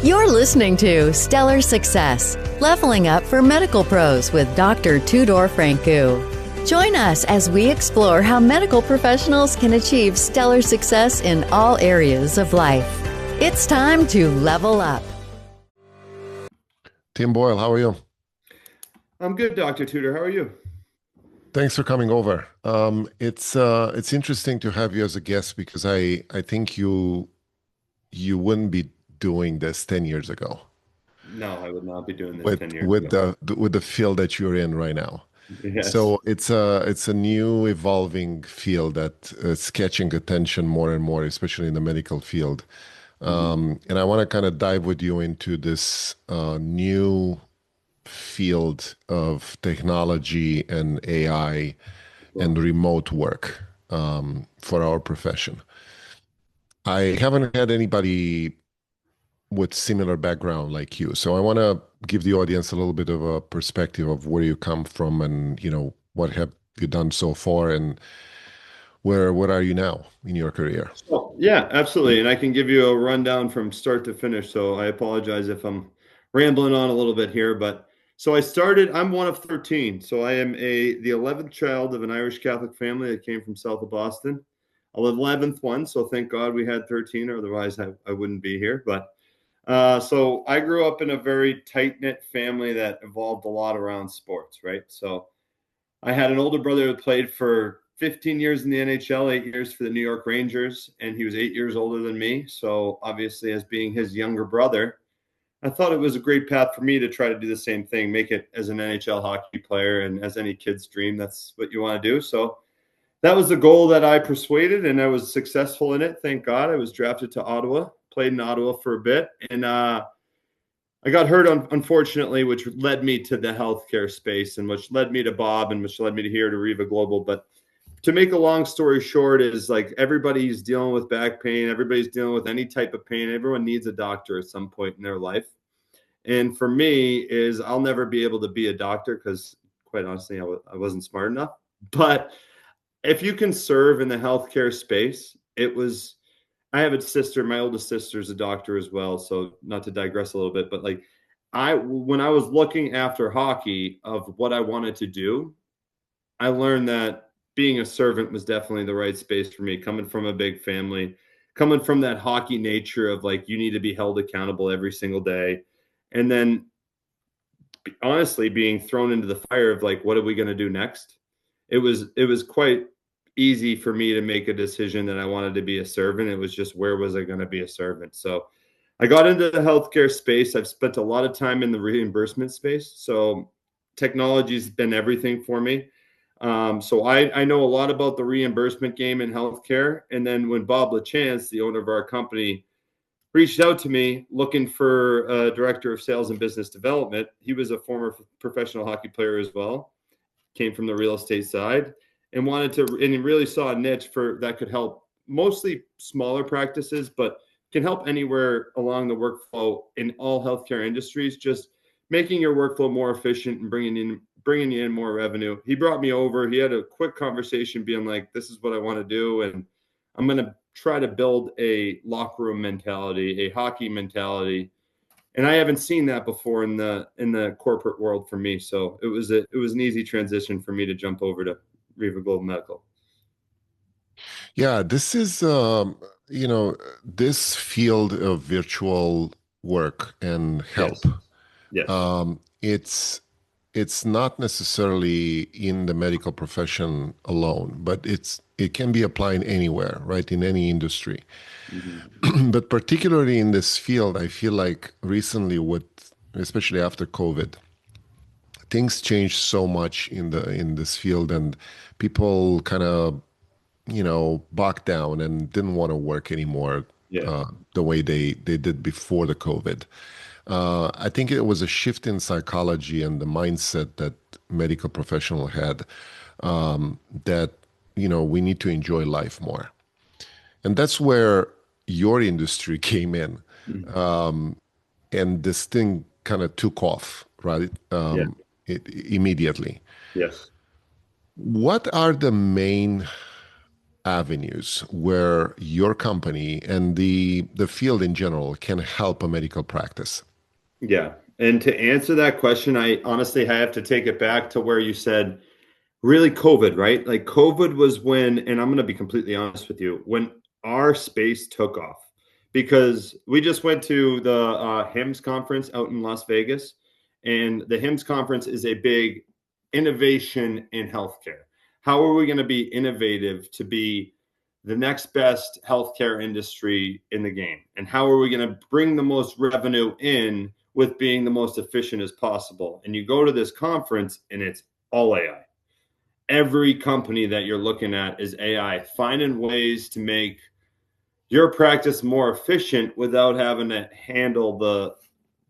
You're listening to Stellar Success, Leveling Up for Medical Pros with Dr. Tudor Francu. Join us as we explore how medical professionals can achieve stellar success in all areas of life. It's time to level up. Tim Boyle, how are you? I'm good, Dr. Tudor. How are you? Thanks for coming over. It's interesting to have you as a guest because I think you wouldn't be doing this 10 years ago No, I would not be doing this with 10 years with ago. the field that you're in right now. Yes. So it's a new evolving field that is catching attention more and more, especially in the medical field. Mhm. And I want to kind of dive with you into this new field of technology and AI and Cool. remote work for our profession. I haven't had anybody with similar background like you, so I want to give the audience a little bit of a perspective of where you come from and what have you done so far and where what are you now in your career? So, yeah, absolutely. And I can give you a rundown from start to finish. So I apologize if I'm rambling on a little bit here, but so I'm one of 13. So I am the 11th child of an Irish Catholic family that came from south of Boston. I'm the 11th one, so thank God we had 13, or otherwise I wouldn't be here. But so I grew up in a very tight-knit family that evolved a lot around sports, right? So I had an older brother who played for 15 years in the NHL, 8 years for the New York Rangers, and he was 8 years older than me. So obviously, as being his younger brother, I thought it was a great path for me to try to do the same thing, make it as an NHL hockey player. And as any kid's dream, that's what you want to do. So that was the goal that I persuaded, and I was successful in it. Thank God. I was drafted to Ottawa, played in Ottawa for a bit, and I got hurt, unfortunately, which led me to the healthcare space, and which led me to Bob, and which led me to here to REVA Global. But to make a long story short, is like everybody's dealing with back pain, everybody's dealing with any type of pain. Everyone needs a doctor at some point in their life. And for me, is I'll never be able to be a doctor because, quite honestly, I wasn't smart enough. But if you can serve in the healthcare space, it was. I have a sister. My oldest sister is a doctor as well. So not to digress a little bit, but like when I was looking after hockey of what I wanted to do, I learned that being a servant was definitely the right space for me. Coming from a big family, coming from that hockey nature of like you need to be held accountable every single day, and then honestly being thrown into the fire of like what are we going to do next. It was quite easy for me to make a decision that I wanted to be a servant. It was just where was I going to be a servant. So I got into the healthcare space. I've spent a lot of time in the reimbursement space, so technology's been everything for me. So I know a lot about the reimbursement game in healthcare. And then when Bob LaChance, the owner of our company, reached out to me looking for a director of sales and business development, he was a former professional hockey player as well, came from the real estate side, and wanted to, and he really saw a niche for that could help mostly smaller practices, but can help anywhere along the workflow in all healthcare industries, just making your workflow more efficient and bringing you in more revenue. He brought me over. He had a quick conversation being like, this is what I want to do. And I'm going to try to build a locker room mentality, a hockey mentality. And I haven't seen that before in the corporate world for me. So it was an easy transition for me to jump over to REVA Global Medical. Yeah, this is this field of virtual work and help. Yes. Yes. It's not necessarily in the medical profession alone, but it can be applied anywhere, right? In any industry. Mhm. But particularly in this field, I feel like recently especially after COVID, things changed so much in this field and people kind of, bogged down and didn't want to work anymore Yeah. the way they did before the COVID. I think it was a shift in psychology and the mindset that medical professional had that we need to enjoy life more, and that's where your industry came in, Mhm. and this thing kind of took off, right? Yeah. Immediately. Yes. What are the main avenues where your company and the field in general can help a medical practice? Yeah. And to answer that question, I honestly have to take it back to where you said really COVID, right? Like COVID was when, and I'm going to be completely honest with you, when our space took off, because we just went to the HIMSS conference out in Las Vegas, and the HIMSS conference is a big innovation in healthcare. How are we going to be innovative to be the next best healthcare industry in the game? And how are we going to bring the most revenue in with being the most efficient as possible? And you go to this conference and it's all AI. Every company that you're looking at is AI, finding ways to make your practice more efficient without having to handle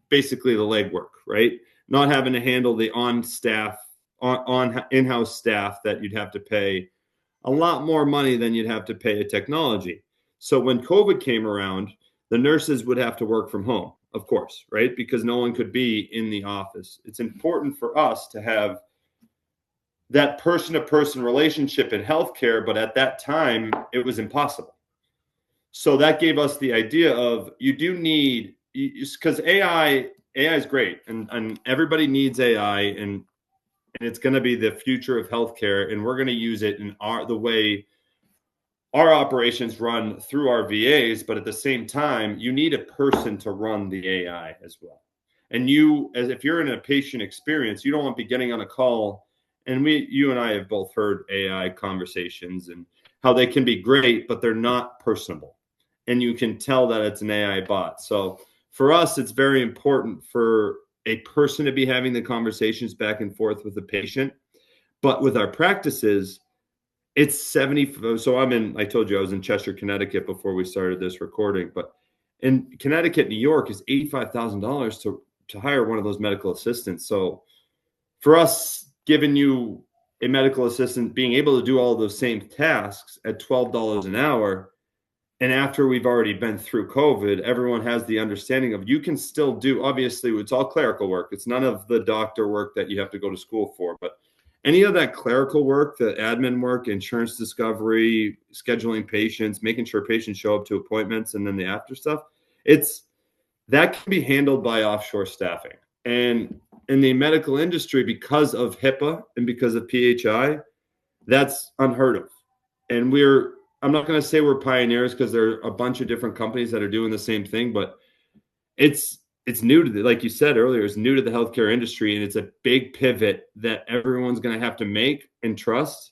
basically the legwork, right? Not having to handle the on in-house staff that you'd have to pay a lot more money than you'd have to pay a technology. So when COVID came around, the nurses would have to work from home, of course, right? Because no one could be in the office. It's important for us to have that person-to-person relationship in healthcare, but at that time, it was impossible. So that gave us the idea of you do need, because AI is great, and everybody needs AI, and it's going to be the future of healthcare, and we're going to use it in the way our operations run through our VAs. But at the same time, you need a person to run the AI as well. And if you're in a patient experience, you don't want to be getting on a call. And you and I have both heard AI conversations and how they can be great, but they're not personable. And you can tell that it's an AI bot. So for us, it's very important for a person to be having the conversations back and forth with the patient. But with our practices, it's 70. So I told you I was in Chester, Connecticut before we started this recording. But in Connecticut, New York is $85,000 to hire one of those medical assistants. So for us, giving you a medical assistant, being able to do all of those same tasks at $12 an hour, and after we've already been through COVID, everyone has the understanding of you can still do, obviously, it's all clerical work. It's none of the doctor work that you have to go to school for, but any of that clerical work, the admin work, insurance discovery, scheduling patients, making sure patients show up to appointments, and then the after stuff, that can be handled by offshore staffing. And in the medical industry, because of HIPAA and because of PHI, that's unheard of. And I'm not going to say we're pioneers, because there are a bunch of different companies that are doing the same thing, but it's new to like you said earlier, it's new to the healthcare industry, and it's a big pivot that everyone's going to have to make and trust.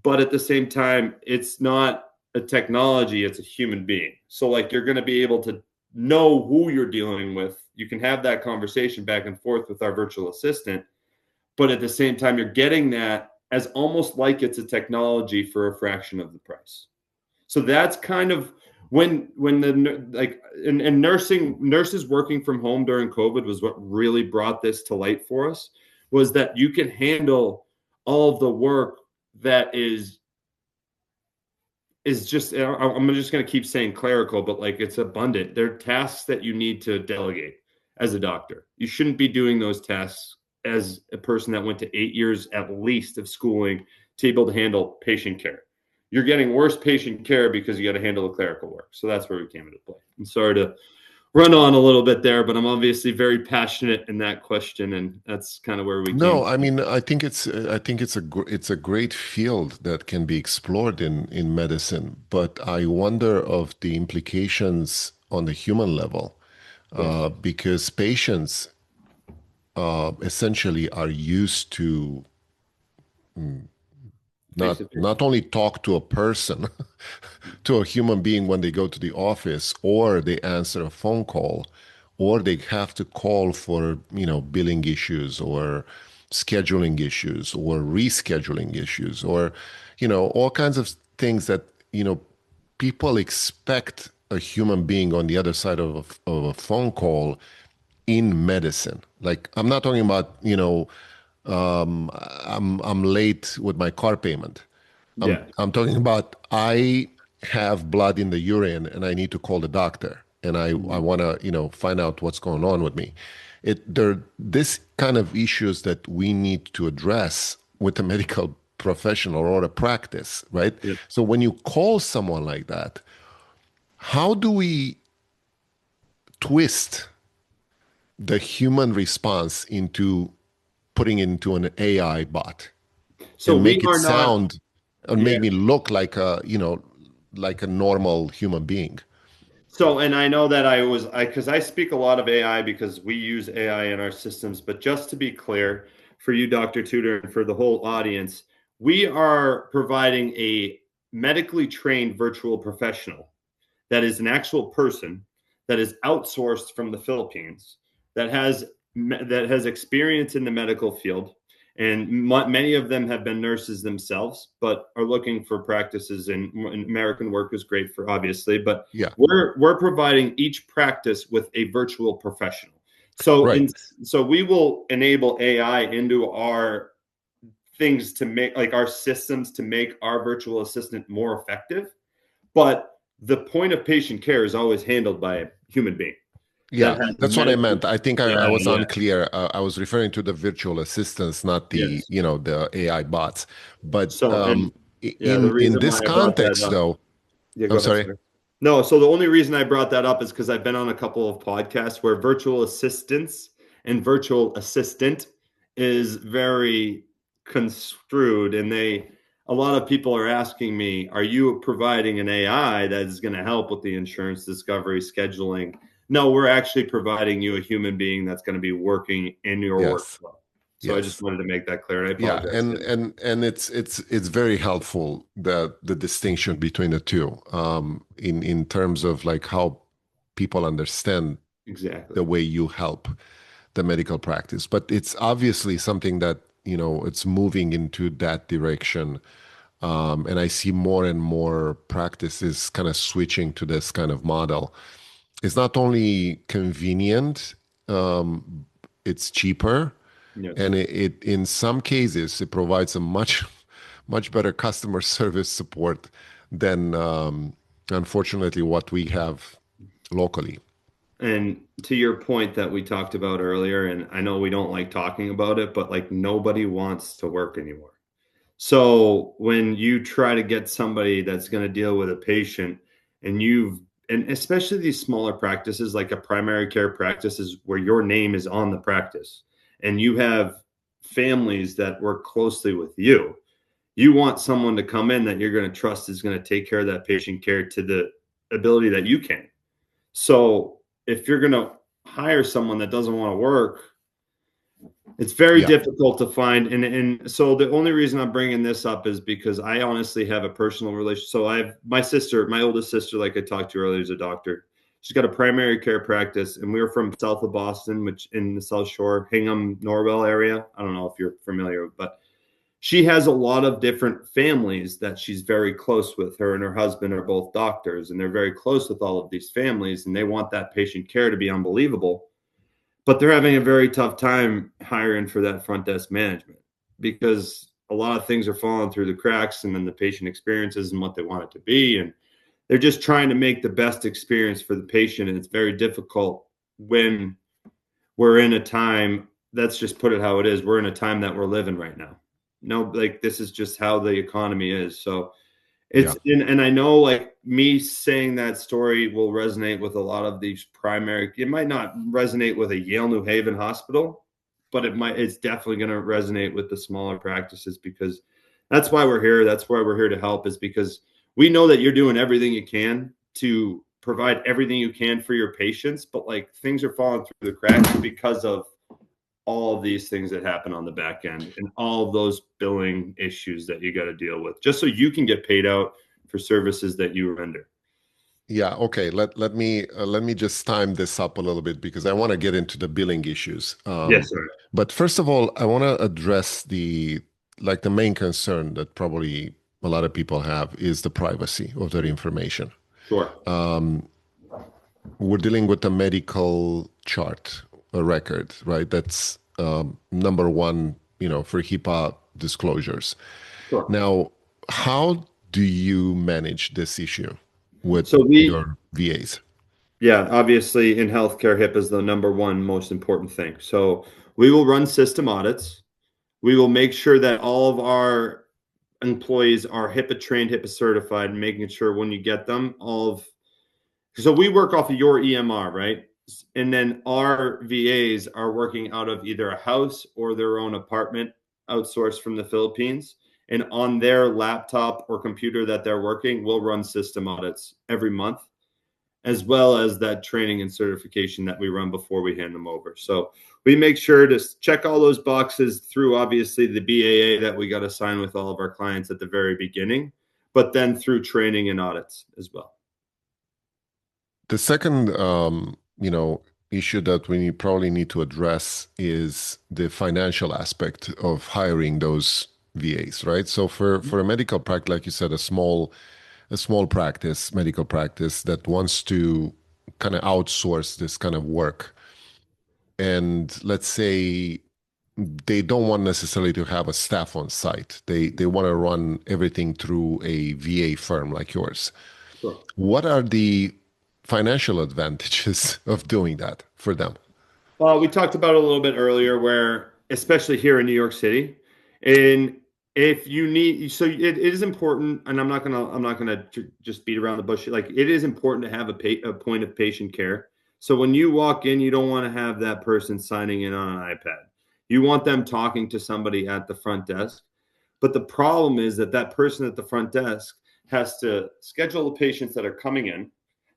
But at the same time, it's not a technology, it's a human being. So like, you're going to be able to know who you're dealing with. You can have that conversation back and forth with our virtual assistant, but at the same time, you're getting that as almost like it's a technology for a fraction of the price. So that's kind of when nurses working from home during COVID was what really brought this to light for us, was that you can handle all of the work that is just, I'm just going to keep saying clerical, but like, it's abundant. There are tasks that you need to delegate as a doctor. You shouldn't be doing those tasks as a person that went to 8 years at least of schooling to be able to handle patient care. You're getting worse patient care because you got to handle the clerical work. So that's where we came into play. I'm sorry to run on a little bit there, but I'm obviously very passionate in that question, and that's kind of where we came. No, I mean, I think it's a great field that can be explored in medicine, but I wonder of the implications on the human level, because patients essentially are used to not only talk to a person, to a human being when they go to the office, or they answer a phone call, or they have to call for, billing issues or scheduling issues or rescheduling issues, or, all kinds of things that, people expect a human being on the other side of a phone call in medicine. Like, I'm not talking about, I'm late with my car payment. I'm talking about, I have blood in the urine and I need to call the doctor, and I want to, find out what's going on with me. There this kind of issues that we need to address with the medical professional or a practice, right? Yeah. So when you call someone like that, how do we twist the human response into putting into an AI bot So and we make it are not, sound and yeah. make me look like a, like a normal human being? So, and I know that because I speak a lot of AI because we use AI in our systems, but just to be clear for you, Dr. Tudor, and for the whole audience, we are providing a medically trained virtual professional that is an actual person that is outsourced from the Philippines that has experience in the medical field, and many of them have been nurses themselves, but are looking for practices. And American work is great for obviously, but Yeah, we're providing each practice with a virtual professional. So right. so we will enable AI into our things to make like our systems to make our virtual assistant more effective, but the point of patient care is always handled by a human being that Yeah, has that's what I medical. meant. I think I was Yeah, unclear. I was referring to the virtual assistants, not the, yes. the AI bots. But So, and yeah, the in reason why this I brought that context, up. though, Yeah, go I'm ahead, sorry. sir. No, so the only reason I brought that up is because I've been on a couple of podcasts where virtual assistants and virtual assistant is very construed, and a lot of people are asking me, are you providing an AI that is going to help with the insurance discovery scheduling? No, we're actually providing you a human being that's going to be working in your Yes, workflow. So I just yes. wanted to make that clear, and I Yeah, apologize. and it's very helpful, the distinction between the two, in terms of like how people understand Exactly. the way you help the medical practice. But it's obviously something that, it's moving into that direction. And I see more and more practices kind of switching to this kind of model. It's not only convenient, it's cheaper, Yes. and it in some cases it provides a much better customer service support than, unfortunately, what we have locally. And to your point that we talked about earlier, and I know we don't like talking about it, but like nobody wants to work anymore. So when you try to get somebody that's going to deal with a patient and and especially these smaller practices like a primary care practices where your name is on the practice and you have families that work closely with you, you want someone to come in that you're going to trust is going to take care of that patient care to the ability that you can. So if you're going to hire someone that doesn't want to work, it's very Yeah. difficult to find. And so the only reason I'm bringing this up is because I honestly have a personal relationship. So I have my sister, my oldest sister, like I talked to earlier, is a doctor. She's got a primary care practice, and we were from south of Boston, which in the South Shore, Hingham, Norwell area. I don't know if you're familiar, but she has a lot of different families that she's very close with. Her and her husband are both doctors, and they're very close with all of these families, and they want that patient care to be unbelievable, but they're having a very tough time hiring for that front desk management because a lot of things are falling through the cracks, and then the patient experience isn't what they want it to be, and they're just trying to make the best experience for the patient, and it's very difficult when we're in a time, let's just put it how it is, we're in a time that we're living right now. No, like this is just how the economy is. So Yeah. and I know like me saying that story will resonate with a lot of these primary. It might not resonate with a Yale New Haven hospital, but it's definitely going to resonate with the smaller practices because that's why we're here. That's why we're here to help, is because we know that you're doing everything you can to provide everything you can for your patients, but like things are falling through the cracks because of all of these things that happen on the back end and all of those billing issues that you got to deal with just so you can get paid out for services that you render. Yeah, okay. Let me just time this up a little bit because I want to get into the billing issues. Yes, sir. But first of all, I want to address the main concern that probably a lot of people have is the privacy of their information. Sure. We're dealing with a medical chart, a record, right? That's, number one, for HIPAA disclosures. Sure. Now, how do you manage this issue with So your VAs? yeah, obviously in healthcare, HIPAA is the number one most important thing. So we will run system audits. We will make sure that all of our employees are HIPAA trained, HIPAA certified, and making sure when you get them, so we work off of your EMR, right? And then our VAs are working out of either a house or their own apartment outsourced from the Philippines. And on their laptop or computer that they're working, we'll run system audits every month, as well as that training and certification that we run before we hand them over. So we make sure to check all those boxes through, obviously, the BAA that we got to sign with all of our clients at the very beginning, but then through training and audits as well. The second, issue that we probably need to address is the financial aspect of hiring those VAs, right? So for a medical practice, like you said, a small practice, medical practice that wants to kind of outsource this kind of work, and let's say they don't want necessarily to have a staff on site. They want to run everything through a VA firm like yours. Sure. What are the financial advantages of doing that for them? Well, we talked about it a little bit earlier, where especially here in New York City, and if you need, so it is important, and I'm not gonna just beat around the bush. Like, it is important to have a point of patient care. So when you walk in, you don't want to have that person signing in on an iPad. You want them talking to somebody at the front desk. But the problem is that that person at the front desk has to schedule the patients that are coming in.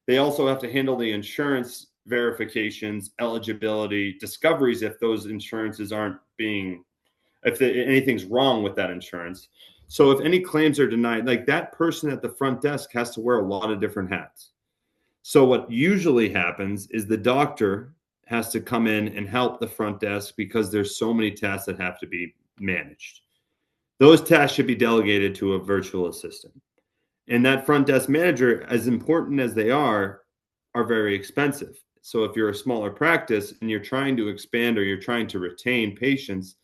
They also have to handle the insurance verifications, eligibility, discoveries if those insurances aren't being, anything's wrong with that insurance. So if any claims are denied, like, that person at the front desk has to wear a lot of different hats. So what usually happens is the doctor has to come in and help the front desk because there's so many tasks that have to be managed. Those tasks should be delegated to a virtual assistant. And that front desk manager, as important as they are very expensive. So if you're a smaller practice and you're trying to expand or you're trying to retain patients,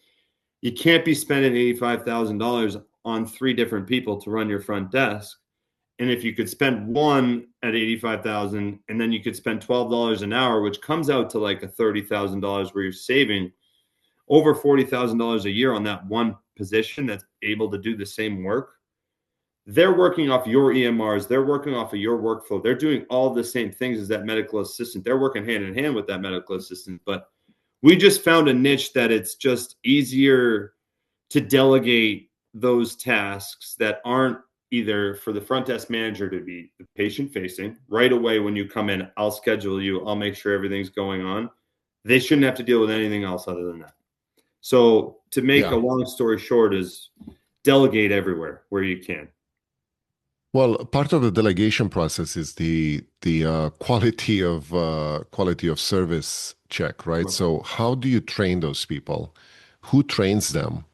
you can't be spending $85,000 on 3 different people to run your front desk. And if you could spend one at $85,000, and then you could spend $12 an hour, which comes out to like a $30,000, where you're saving over $40,000 a year on that one position that's able to do the same work. They're working off your EMRs. They're working off of your workflow. They're doing all the same things as that medical assistant. They're working hand in hand with that medical assistant. But we just found a niche that it's just easier to delegate those tasks that aren't either for the front desk manager to be the patient facing right away. When you come in, I'll schedule you. I'll make sure everything's going on. They shouldn't have to deal with anything else other than that. So to make a long story short is delegate everywhere where you can. Well, part of the delegation process is the quality of service check, right? Right. So how do you train those people? Who trains them?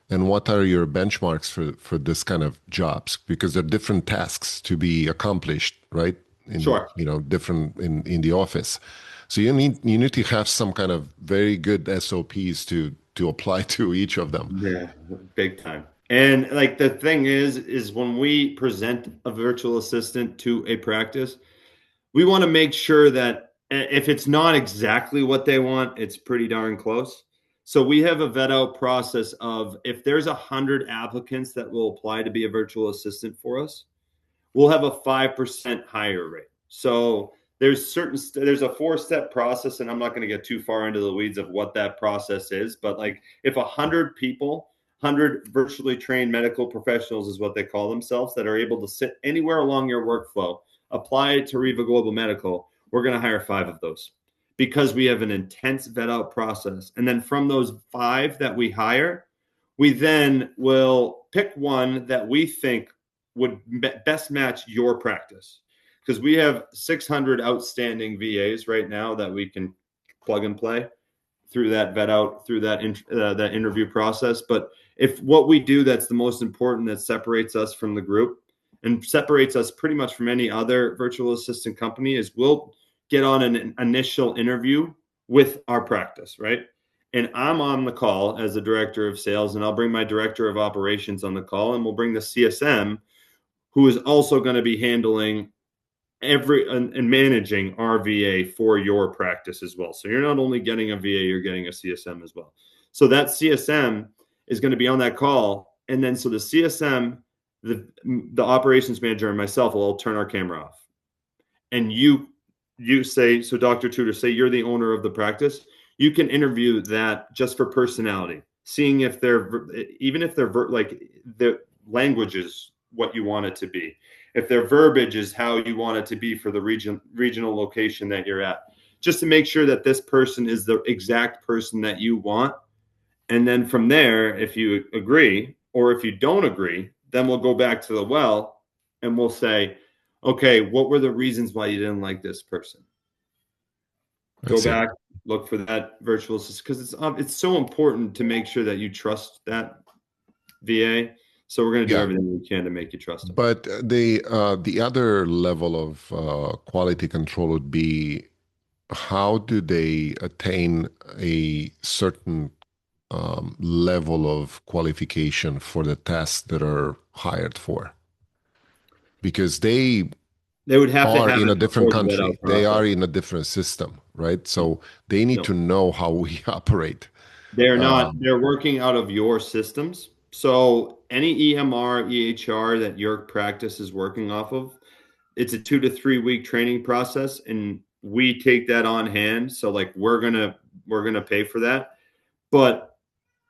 And what are your benchmarks for this kind of jobs? Because there are different tasks to be accomplished, right? Sure. Different in the office. So you need to have some kind of very good SOPs to apply to each of them. Yeah, big time. And like, the thing is when we present a virtual assistant to a practice, we want to make sure that if it's not exactly what they want, it's pretty darn close. So we have a vet out process of, if there's 100 applicants that will apply to be a virtual assistant for us, we'll have a 5% hire rate. So there's a 4-step process, and I'm not going to get too far into the weeds of what that process is, but like, if 100 people, 100 virtually trained medical professionals is what they call themselves, that are able to sit anywhere along your workflow, apply it to REVA Global Medical, we're going to hire 5 of those, because we have an intense vet out process. And then from those 5 that we hire, we then will pick one that we think would best match your practice. Because we have 600 outstanding VAs right now that we can plug and play through that vet out, through that interview process. But if what we do that's the most important, that separates us from the group and separates us pretty much from any other virtual assistant company, is we'll get on an initial interview with our practice, right? And I'm on the call as the director of sales, and I'll bring my director of operations on the call, and we'll bring the CSM, who is also going to be handling and managing our VA for your practice as well. So you're not only getting a VA, you're getting a CSM as well. So that CSM is going to be on that call And then so the CSM, the operations manager and myself will all turn our camera off. And you say, so Dr. Tudor, say you're the owner of the practice. You can interview that just for personality, seeing if even if like the language is what you want it to be, if their verbiage is how you want it to be for the regional location that you're at, just to make sure that this person is the exact person that you want. And then from there, if you agree, or if you don't agree, then we'll go back to the well and we'll say, okay, what were the reasons why you didn't like this person? Go back, look for that virtual assistant, because it's so important to make sure that you trust that VA. So we're going to do everything we can to make you trust them. But the other level of quality control would be, how do they attain a certain level of qualification for the tests that are hired for? Because they would have to have in a different before country. They are in a different system, right? So they need to know how we operate. They're not. They're working out of your systems. So any EMR, EHR that your practice is working off of, it's a 2 to 3 week training process, and we take that on hand. So like we're gonna pay for that, but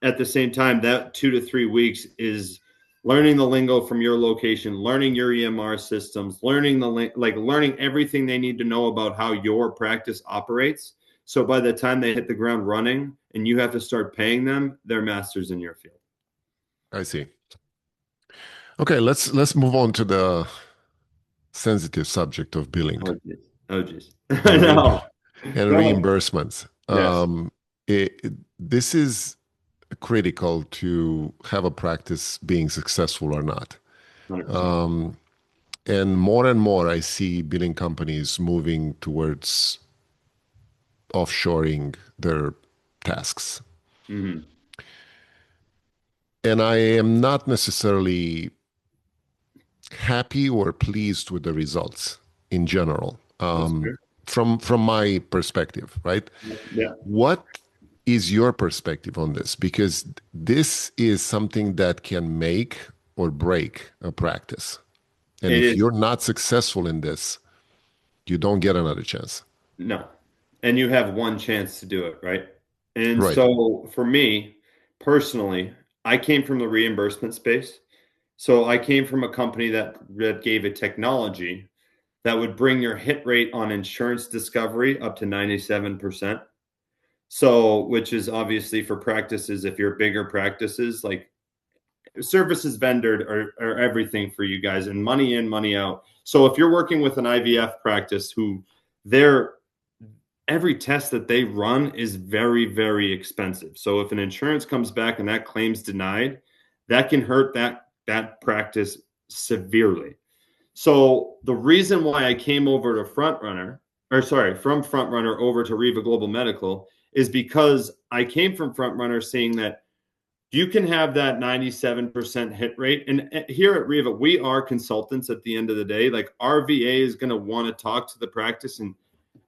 at the same time, that 2 to 3 weeks is learning the lingo from your location, learning your EMR systems, learning learning everything they need to know about how your practice operates. So by the time they hit the ground running and you have to start paying them, they're masters in your field. I see. Okay, let's move on to the sensitive subject of billing. Oh geez. No. And reimbursements. Yes. This is critical to have a practice being successful or not. And more I see billing companies moving towards offshoring their tasks. Mm-hmm. And I am not necessarily happy or pleased with the results in general, from my perspective, right? Yeah. What is your perspective on this? Because this is something that can make or break a practice. And if you're not successful in this, you don't get another chance. No. And you have one chance to do it, right? And so for me personally, I came from the reimbursement space. So I came from a company that gave a technology that would bring your hit rate on insurance discovery up to 97%. So, which is obviously for practices, if you're bigger practices, like services vendored are everything for you guys, and money in, money out. So if you're working with an IVF practice who every test that they run is very, very expensive. So if an insurance comes back and that claim's denied, that can hurt that practice severely. So the reason why I came over to from FrontRunner over to REVA Global Medical is because I came from FrontRunner seeing that you can have that 97% hit rate. And here at REVA, we are consultants at the end of the day. Like our VA is going to want to talk to the practice, and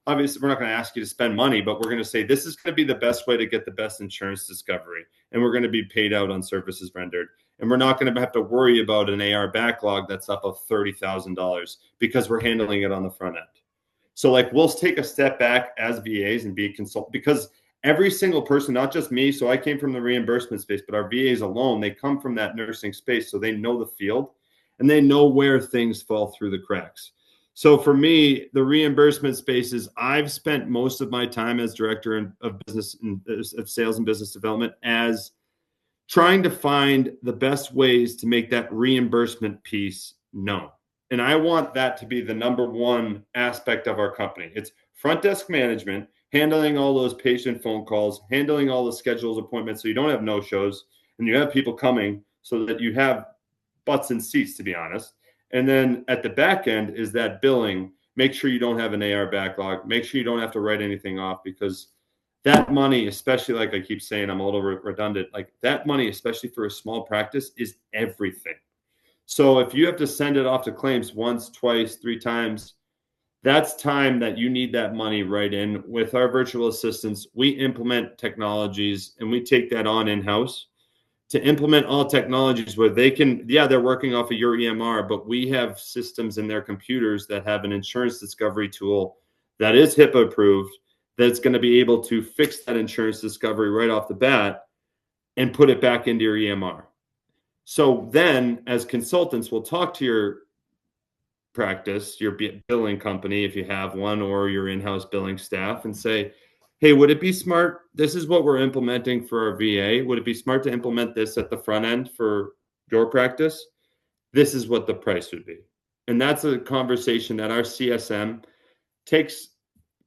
obviously we're not going to ask you to spend money, but we're going to say, this is going to be the best way to get the best insurance discovery. And we're going to be paid out on services rendered. And we're not going to have to worry about an AR backlog that's up of $30,000 because we're handling it on the front end. So like we'll take a step back as VAs and be a consultant, because every single person, not just me, so I came from the reimbursement space, but our VAs alone, they come from that nursing space. So they know the field and they know where things fall through the cracks. So for me, the reimbursement space is, I've spent most of my time as director of business of sales and business development as trying to find the best ways to make that reimbursement piece known. And I want that to be the number one aspect of our company. It's front desk management, handling all those patient phone calls, handling all the schedules, appointments, so you don't have no-shows and you have people coming so that you have butts in seats, to be honest. And then at the back end is that billing. Make sure you don't have an AR backlog. Make sure you don't have to write anything off, because that money, especially, like I keep saying, I'm a little redundant, like that money, especially for a small practice, is everything. So if you have to send it off to claims once, twice, 3 times, that's time that you need that money right in. With our virtual assistants, we implement technologies and we take that on in-house to implement all technologies where they can, they're working off of your EMR, but we have systems in their computers that have an insurance discovery tool that is HIPAA approved, that's going to be able to fix that insurance discovery right off the bat and put it back into your EMR. So then as consultants, we'll talk to your practice, your billing company, if you have one, or your in-house billing staff, and say, hey, would it be smart? This is what we're implementing for our VA. Would it be smart to implement this at the front end for your practice? This is what the price would be. And that's a conversation that our CSM takes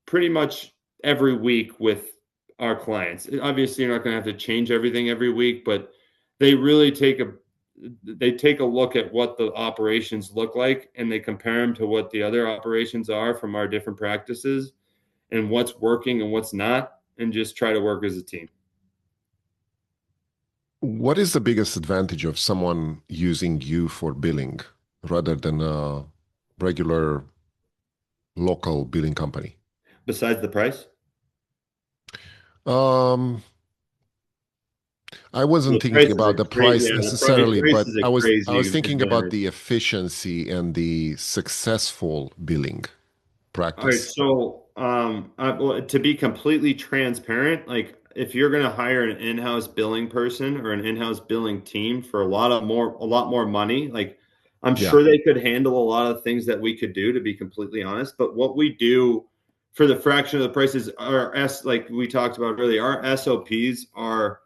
pretty much every week with our clients. Obviously, you're not going to have to change everything every week, but they really take a look at what the operations look like, and they compare them to what the other operations are from our different practices, and what's working and what's not, and just try to work as a team. What is the biggest advantage of someone using you for billing rather than a regular local billing company? Besides the price? I wasn't The thinking price is about a the crazy, price yeah, necessarily, price but is a I was crazy thinking about advantage. the efficiency and the successful billing All right, practice. so to be completely transparent, like if you're going to hire an in-house billing person or an in-house billing team for a lot more money, like I'm Yeah. sure they could handle a lot of things that we could do, to be completely honest. But what we do for the fraction of the prices, like we talked about earlier, our SOPs are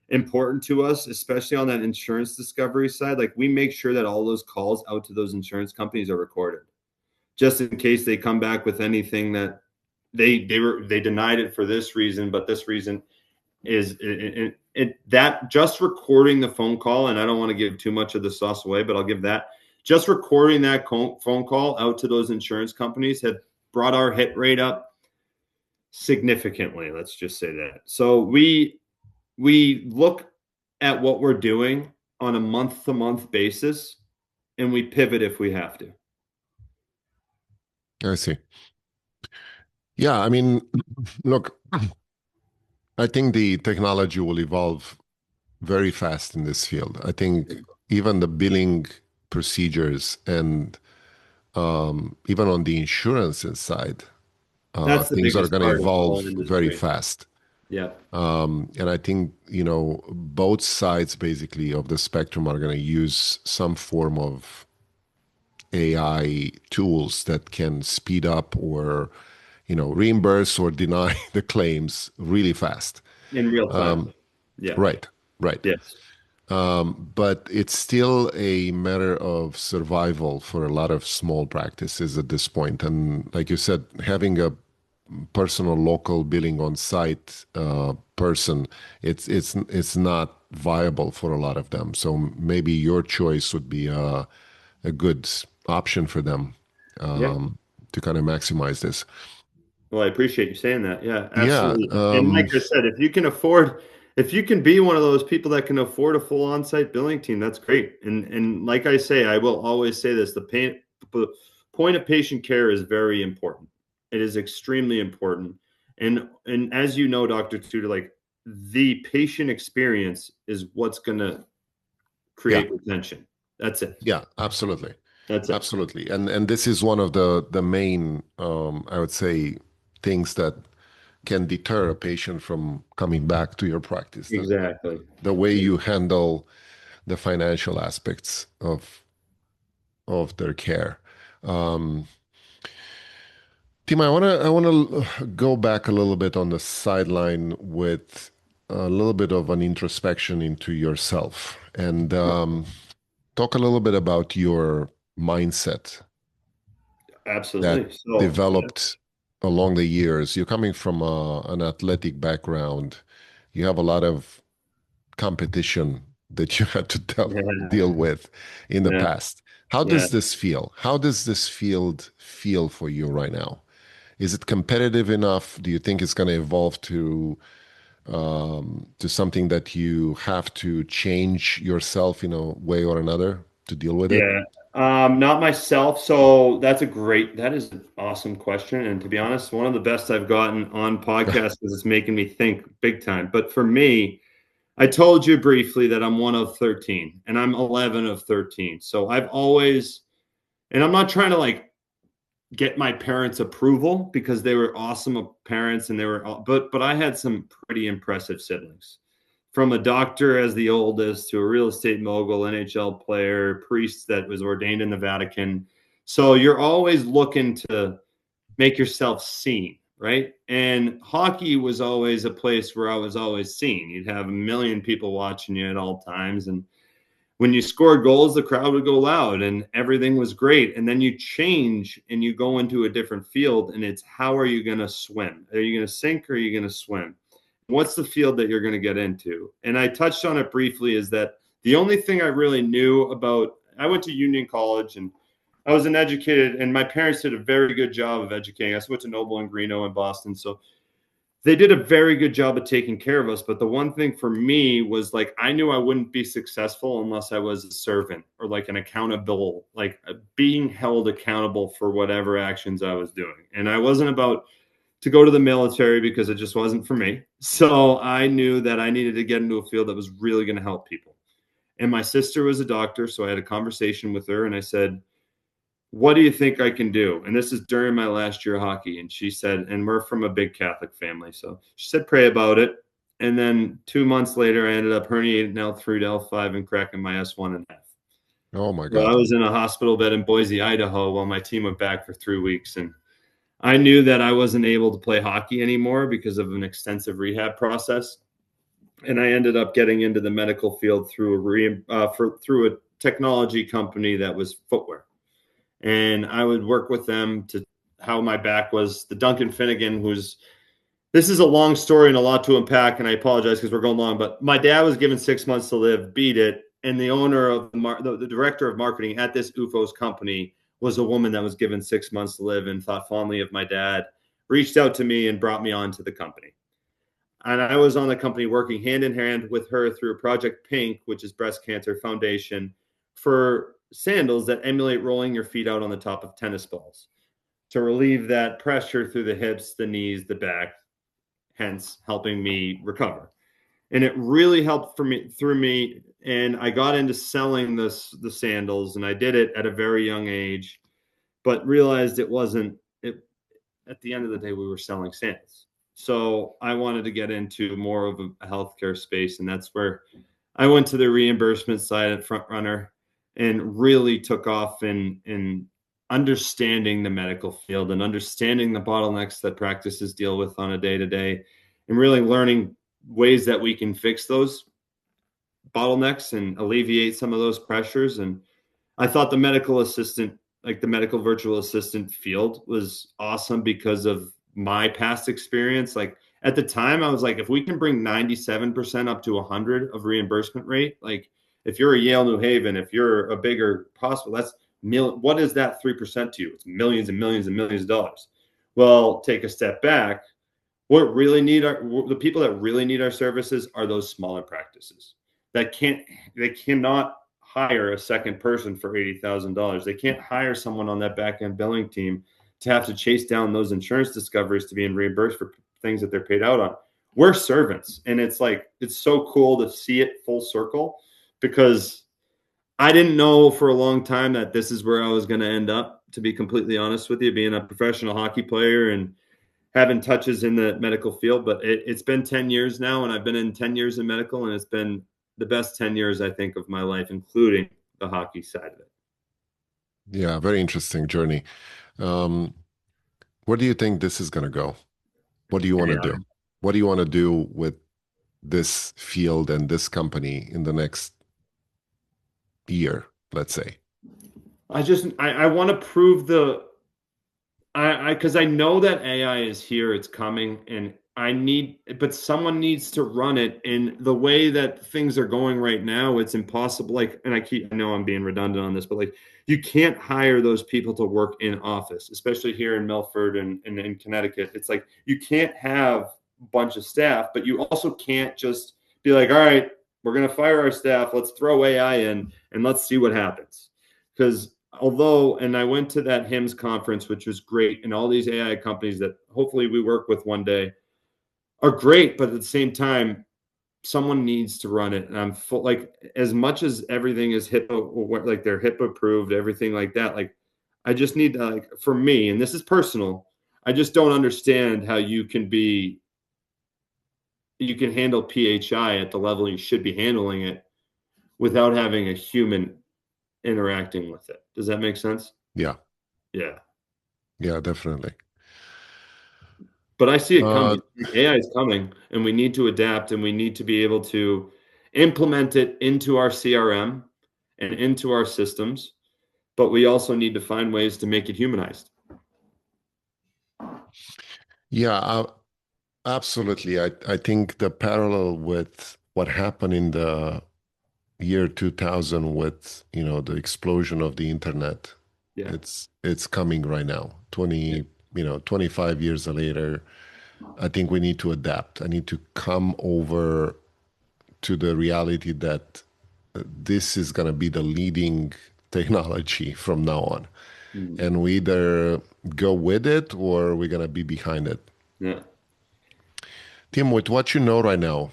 important to us, especially on that insurance discovery side. Like we make sure that all those calls out to those insurance companies are recorded, just in case they come back with anything that they denied it for this reason, but this reason is that just recording the phone call. And I don't want to give too much of the sauce away, but I'll give that. Just recording that phone call out to those insurance companies had brought our hit rate up significantly. Let's just say that. So we look at what we're doing on a month-to-month basis, and we pivot if we have to. I see. Yeah, I mean, look, I think the technology will evolve very fast in this field. I think even the billing procedures and even on the insurance side, That's the things are biggest going to part of the whole evolve very industry. fast. Yeah. And I think, both sides basically of the spectrum are going to use some form of AI tools that can speed up or, reimburse or deny the claims really fast. In real time. Yeah. Right, right. Yes. But it's still a matter of survival for a lot of small practices at this point. And like you said, having a personal local billing on site person, it's not viable for a lot of them. So maybe your choice would be a good option for them Yeah. to kind of maximize this. Well, I appreciate you saying that. Yeah, Yeah, absolutely. And like I said, if you can be one of those people that can afford a full on-site billing team, that's great. And like I say, I will always say this: the point of patient care is very important. It is extremely important. And as you know, Dr. Tudor, like the patient experience is what's going to yeah, create retention. That's it. yeah, absolutely. That's it. Absolutely. And this is one of the main, I would say, things that can deter a patient from coming back to your practice. Exactly. The way you handle the financial aspects of their care. Um, Tim, I wanna go back a little bit on the sideline with a little bit of an introspection into yourself and talk a little bit about your mindset that Absolutely. So, developed along the years. You're coming from an athletic background. You have a lot of competition that you had to yeah, deal with in the yeah, past. How yeah. does this feel? How does this field feel for you right now? Is it competitive enough? Do you think it's going to evolve to something that you have to change yourself in a way or another to deal with it? Yeah. Not myself. So that is an awesome question. And to be honest, one of the best I've gotten on podcasts because it's making me think big time. But for me, I told you briefly that I'm one of 13 and I'm 11 of 13. So I've always, and I'm not trying to like get my parents' approval because they were awesome parents and they were, but I had some pretty impressive siblings. From a doctor as the oldest to a real estate mogul, NHL player, priest that was ordained in the Vatican. So you're always looking to make yourself seen, right? And hockey was always a place where I was always seen. You'd have a million people watching you at all times. And when you scored goals, the crowd would go loud and everything was great. And then you change and you go into a different field, and it's how are you going to swim? Are you going to sink or are you going to swim? What's the field that you're going to get into? And I touched on it briefly, is that the only thing I really knew about, I went to Union College and I was an educated, and my parents did a very good job of educating us. I went to Noble and Greeno in Boston. So they did a very good job of taking care of us. But the one thing for me was like, I knew I wouldn't be successful unless I was a servant or like an accountable, like being held accountable for whatever actions I was doing. And I wasn't about to go to the military because it just wasn't for me. So I knew that I needed to get into a field that was really going to help people. And my sister was a doctor. So I had a conversation with her and I said, what do you think I can do? And this is during my last year of hockey. And she said, and we're from a big Catholic family. So she said, pray about it. And then 2 months later, I ended up herniating L3 to L5 and cracking my S1 in half. Oh my So God. I was in a hospital bed in Boise, Idaho, while my team went back for 3 weeks. And I knew that I wasn't able to play hockey anymore because of an extensive rehab process. And I ended up getting into the medical field through through a technology company that was footwear. And I would work with them to how my back was. The Duncan Finnegan, this is a long story and a lot to unpack, and I apologize because we're going long, but my dad was given 6 months to live, beat it. And the owner of the director of marketing at this UFOS company was a woman that was given 6 months to live and thought fondly of my dad, reached out to me and brought me on to the company. And I was on the company working hand in hand with her through Project Pink, which is Breast Cancer Foundation, for sandals that emulate rolling your feet out on the top of tennis balls to relieve that pressure through the hips, the knees, the back, hence helping me recover. And it really helped for me through me. And I got into selling the sandals, and I did it at a very young age, but realized it wasn't it. At the end of the day, we were selling sandals. So I wanted to get into more of a healthcare space. And that's where I went to the reimbursement side at Front Runner and really took off in understanding the medical field and understanding the bottlenecks that practices deal with on a day-to-day, and really learning ways that we can fix those bottlenecks and alleviate some of those pressures. And I thought the medical assistant, like the medical virtual assistant field, was awesome because of my past experience. Like at the time I was like, if we can bring 97% up to 100 of reimbursement rate, like if you're a Yale, New Haven, if you're a bigger hospital, that's what is that 3% to you? It's millions and millions and millions of dollars. Well, take a step back. What really need the people that really need our services are those smaller practices that they cannot hire a second person for $80,000. They can't hire someone on that back end billing team to have to chase down those insurance discoveries to being reimbursed for things that they're paid out on. We're servants. And it's like, it's so cool to see it full circle, because I didn't know for a long time that this is where I was going to end up, to be completely honest with you, being a professional hockey player and having touches in the medical field. But it's been 10 years now, and I've been in 10 years in medical, and it's been the best 10 years, I think, of my life, including the hockey side of it. Yeah, very interesting journey. Where do you think this is going to go? What do you want to do? What do you want to do with this field and this company in the next year, let's say? I want to prove because I know that AI is here, it's coming, and but someone needs to run it. And the way that things are going right now, it's impossible. Like, and I know I'm being redundant on this, but like, you can't hire those people to work in office, especially here in Milford and in Connecticut. It's like, you can't have a bunch of staff, but you also can't just be like, all right, we're going to fire our staff. Let's throw AI in and let's see what happens. Because and I went to that HIMSS conference, which was great, and all these AI companies that hopefully we work with one day are great, but at the same time, someone needs to run it. And I'm full, like, as much as everything is HIPAA, like they're HIPAA approved, everything like that. Like, I just need to, like, for me, and this is personal, I just don't understand how you can handle PHI at the level you should be handling it without having a human interacting with it. Does that make sense? Yeah. Yeah. Yeah, definitely. But I see it coming. AI is coming, and we need to adapt, and we need to be able to implement it into our CRM and into our systems. But we also need to find ways to make it humanized. Yeah, absolutely. I think the parallel with what happened in the year 2000 with, the explosion of the internet, Yeah. it's coming right now. 25 years later, I think we need to adapt. I need to come over to the reality that this is going to be the leading technology from now on. And we either go with it or we're going to be behind it. Yeah. Tim, with what you know right now,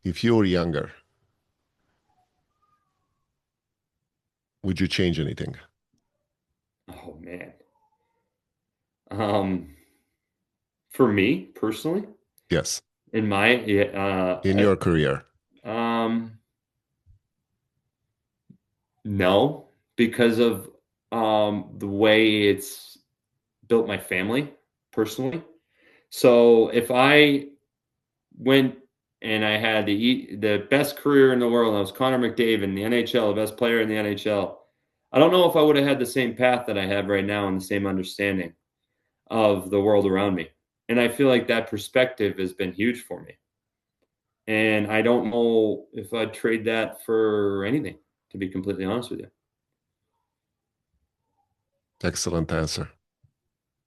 if you were younger, would you change anything? Oh, man. For me personally, Yes. in my In your career. No, because of the way it's built my family personally. So if I went and I had the best career in the world, and I was Connor McDavid in the NHL, the best player in the NHL, I don't know if I would have had the same path that I have right now and the same understanding of the world around me. And I feel like that perspective has been huge for me. And I don't know if I'd trade that for anything, to be completely honest with you. Excellent answer.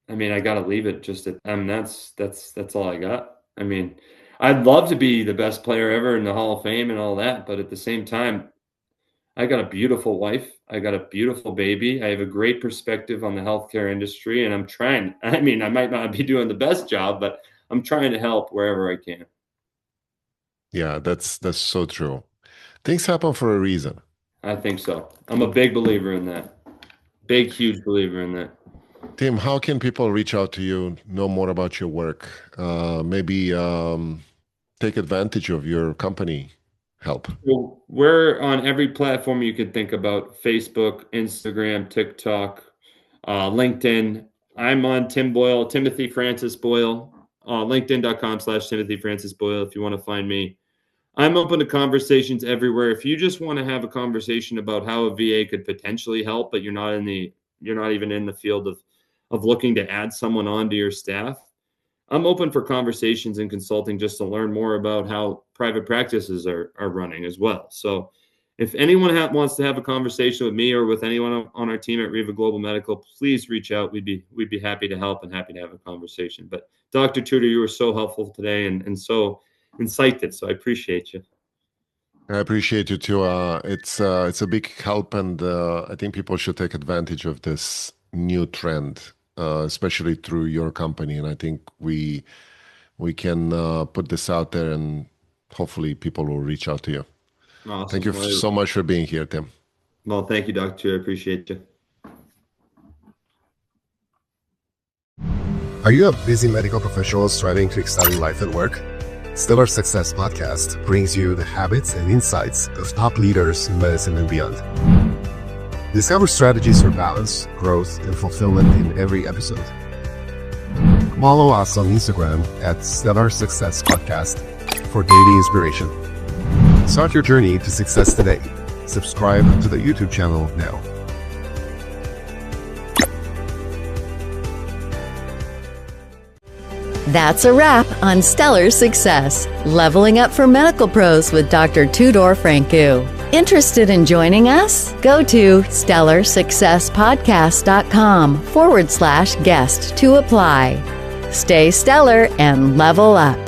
I mean, I got to leave it just at, that's all I got. I mean, I'd love to be the best player ever in the Hall of Fame and all that, but at the same time, I got a beautiful wife. I got a beautiful baby. I have a great perspective on the healthcare industry, and I'm trying. I mean, I might not be doing the best job, but I'm trying to help wherever I can. Yeah, that's so true. Things happen for a reason. I think so. I'm a big believer in that. Big, huge believer in that. Tim, how can people reach out to you, know more about your work, maybe take advantage of your company help? Well, we're on every platform you could think about: Facebook, Instagram, TikTok, LinkedIn. I'm on Tim Boyle, Timothy Francis Boyle, linkedin.com/Timothy Francis Boyle if you want to find me. I'm open to conversations everywhere. If you just want to have a conversation about how a VA could potentially help, but you're not even in the field of looking to add someone onto your staff, I'm open for conversations and consulting just to learn more about how private practices are running as well. So if anyone wants to have a conversation with me or with anyone on our team at REVA Global Medical, please reach out. We'd be happy to help and happy to have a conversation. But Dr. Tudor, you were so helpful today and so insightful. So I appreciate you. I appreciate you too. It's a big help, and I think people should take advantage of this new trend, especially through your company. And I think we can put this out there, and hopefully people will reach out to you. Awesome. Thank you so much for being here, Tim. Well, thank you, Dr. Tudor. I appreciate you. Are you a busy medical professional striving to excel in life and work? Stellar Success Podcast brings you the habits and insights of top leaders in medicine and beyond. Discover strategies for balance, growth, and fulfillment in every episode. Follow us on Instagram at Stellar Success Podcast for daily inspiration. Start your journey to success today. Subscribe to the YouTube channel now. That's a wrap on Stellar Success, Leveling Up for Medical Pros with Dr. Tudor Francu. Interested in joining us? Go to stellarsuccesspodcast.com/guest to apply. Stay stellar and level up.